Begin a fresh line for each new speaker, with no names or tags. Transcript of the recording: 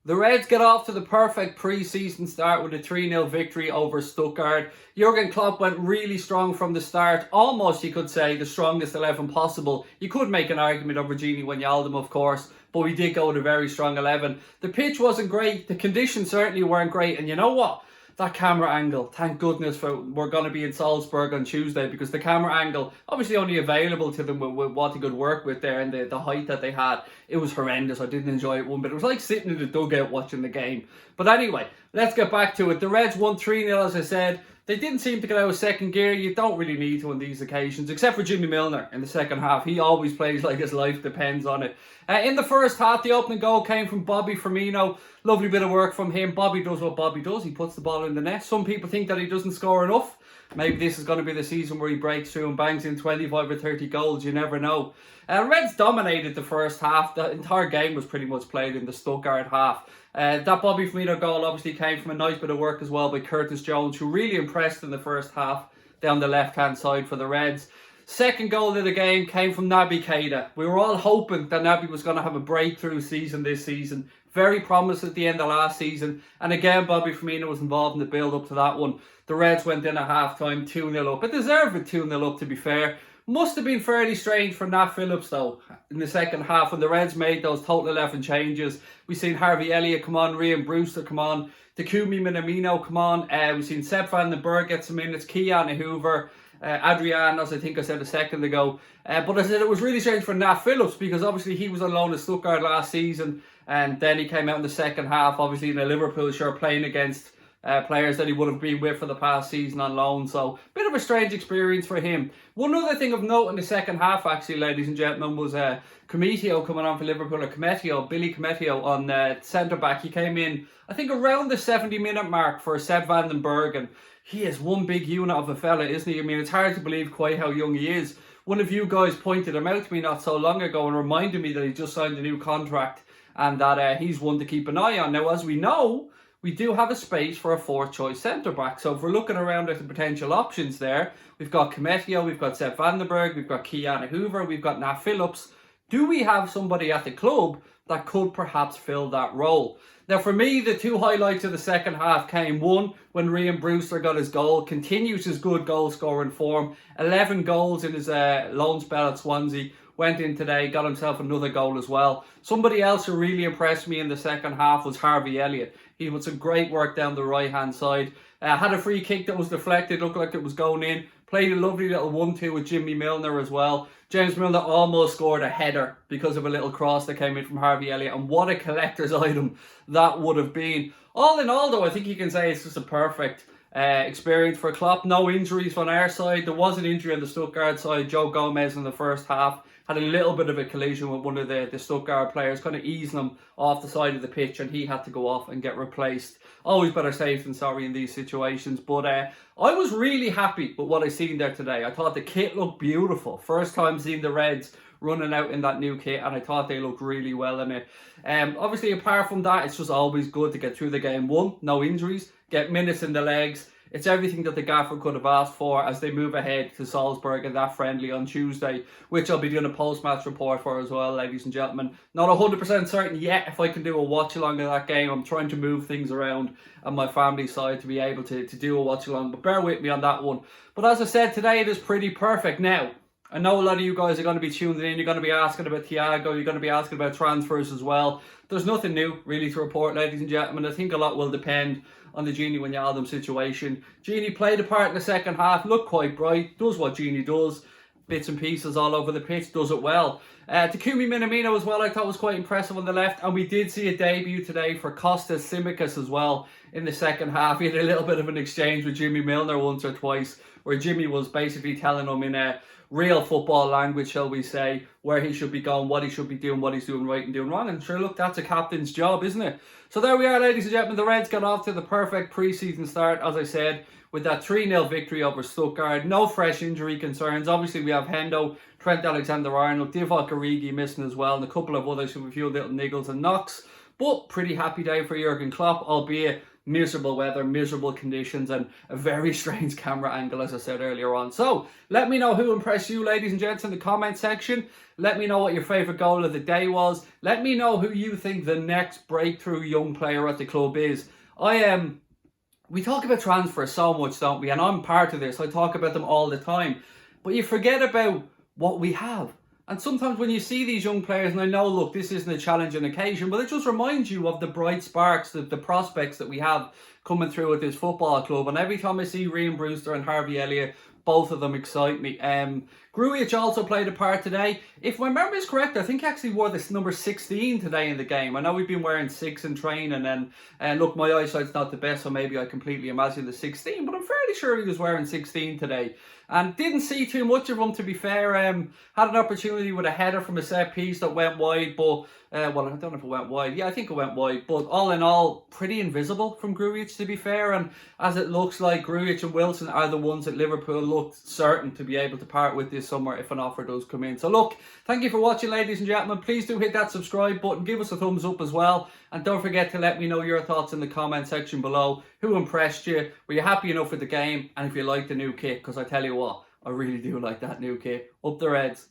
The Reds get off to the perfect pre-season start with a 3-0 victory over Stuttgart. Jurgen Klopp went really strong from the start, almost you could say the strongest 11 possible. You could make an argument over Gini Wijnaldum, of course, but we did go with a very strong 11. The pitch wasn't great, the conditions certainly weren't great, and you know what? That camera angle, thank goodness we're going to be in Salzburg on Tuesday, because the camera angle, obviously only available to them with what they could work with there and the height that they had, it was horrendous. I didn't enjoy it one bit. It was like sitting in the dugout watching the game. But anyway, let's get back to it. The Reds won 3-0, as I said. They didn't seem to get out of second gear. You don't really need to on these occasions, except for Jimmy Milner in the second half. He always plays like his life depends on it. In the first half, the opening goal came from Bobby Firmino. Lovely bit of work from him. Bobby does what Bobby does. He puts the ball in the net. Some people think that he doesn't score enough. Maybe this is going to be the season where he breaks through and bangs in 25 or 30 goals. You never know. Reds dominated the first half. The entire game was pretty much played in the Stuttgart half. That Bobby Firmino goal obviously came from a nice bit of work as well by Curtis Jones, who really impressed in the first half down the left-hand side for the Reds. Second goal of the game came from Naby Keita. We were all hoping that Naby was going to have a breakthrough season this season. Very promised at the end of last season. And again, Bobby Firmino was involved in the build-up to that one. The Reds went in at half-time 2-0 up. It deserved it 2-0 up, to be fair. Must have been fairly strange for Nat Phillips, though, in the second half when the Reds made those total 11 changes. We've seen Harvey Elliott come on, Raheem Brewster come on, Takumi Minamino come on. We've seen Sepp van den Berg get some minutes, Kylian Hoover, Adrian, as I think I said a second ago. But I said it was really strange for Nat Phillips, because obviously he was on loan at Stuttgart last season, and then he came out in the second half, obviously in a Liverpool shirt, playing against players that he would have been with for the past season on loan. So, bit of a strange experience for him. One other thing of note in the second half, actually, ladies and gentlemen, was Cometio coming on for Liverpool, or Billy Cometio on centre-back. He came in, I think, around the 70-minute mark for Sepp van den Berg, and he is one big unit of a fella, isn't he? I mean, it's hard to believe quite how young he is. One of you guys pointed him out to me not so long ago and reminded me that he just signed a new contract and that he's one to keep an eye on. Now, as we know, we do have a space for a fourth choice centre-back. So if we're looking around at the potential options there, we've got Cometio, we've got Sepp van den Berg, we've got Kylian Hoover, we've got Nat Phillips. Do we have somebody at the club that could perhaps fill that role? Now, for me, the two highlights of the second half came, one, when Raheem Brewster got his goal, continues his good goal-scoring form, 11 goals in his loan spell at Swansea, went in today, got himself another goal as well. Somebody else who really impressed me in the second half was Harvey Elliott. He had some great work down the right-hand side. Had a free kick that was deflected, looked like it was going in. Played a lovely little 1-2 with Jimmy Milner as well. James Milner almost scored a header because of a little cross that came in from Harvey Elliott. And what a collector's item that would have been. All in all, though, I think you can say it's just a perfect experience for Klopp. No injuries on our side. There was an injury on the Stuttgart side. Joe Gomez in the first half had a little bit of a collision with one of the Stuttgart players, kind of easing him off the side of the pitch, and he had to go off and get replaced. Always better safe than sorry in these situations. But I was really happy with what I seen there today. I thought the kit looked beautiful. First time seeing the Reds running out in that new kit, and I thought they looked really well in it. Obviously, apart from that, it's just always good to get through the game. One, no injuries, get minutes in the legs. It's everything that the gaffer could have asked for as they move ahead to Salzburg and that friendly on Tuesday, which I'll be doing a post-match report for as well, ladies and gentlemen. Not 100% certain yet if I can do a watch-along of that game. I'm trying to move things around on my family side to be able to do a watch-along, but bear with me on that one. But as I said, today it is pretty perfect. Now, I know a lot of you guys are going to be tuning in. You're going to be asking about Thiago. You're going to be asking about transfers as well. There's nothing new really to report, ladies and gentlemen. I think a lot will depend on the Gini Wijnaldum situation. Gini played a part in the second half, looked quite bright, does what Gini does, bits and pieces all over the pitch, does it well. Takumi Minamino as well, I thought was quite impressive on the left, and we did see a debut today for Kostas Tsimikas as well in the second half. He had a little bit of an exchange with Jimmy Milner once or twice, where Jimmy was basically telling him in a real football language, shall we say, where he should be going, what he should be doing, what he's doing right and doing wrong. And sure, look, that's a captain's job, isn't it? So there we are, ladies and gentlemen. The Reds got off to the perfect pre-season start, as I said, with that 3-0 victory over Stuttgart. No fresh injury concerns. Obviously, we have Hendo Trent Alexander-Arnold, Divock Origi missing as well, and a couple of others with a few little niggles and knocks. But pretty happy day for Jurgen Klopp, albeit miserable weather, miserable conditions, and a very strange camera angle, as I said earlier on. So let me know who impressed you, ladies and gents, in the comment section. Let me know what your favourite goal of the day was. Let me know who you think the next breakthrough young player at the club is. We talk about transfers so much, don't we? And I'm part of this. I talk about them all the time. But you forget about what we have. And sometimes when you see these young players, and I know, look, this isn't a challenging occasion, but it just reminds you of the bright sparks, the prospects that we have coming through at this football club. And every time I see Raheem Brewster and Harvey Elliott, both of them excite me. Grujic also played a part today. If my memory is correct, I think he actually wore this number 16 today in the game. I know we've been wearing 6 in training, and look, my eyesight's not the best, so maybe I completely imagine the 16, but I'm fairly sure he was wearing 16 today. And didn't see too much of him, to be fair. Had an opportunity with a header from a set piece that went wide, but well, I don't know if it went wide. Yeah, I think it went wide. But all in all, pretty invisible from Grujic, to be fair. And as it looks like, Grujic and Wilson are the ones that Liverpool looked certain to be able to part with this summer if an offer does come in. So look, thank you for watching, ladies and gentlemen. Please do hit that subscribe button. Give us a thumbs up as well. And don't forget to let me know your thoughts in the comment section below. Who impressed you? Were you happy enough with the game? And if you like the new kit, because I tell you what, I really do like that new kit. Up the Reds.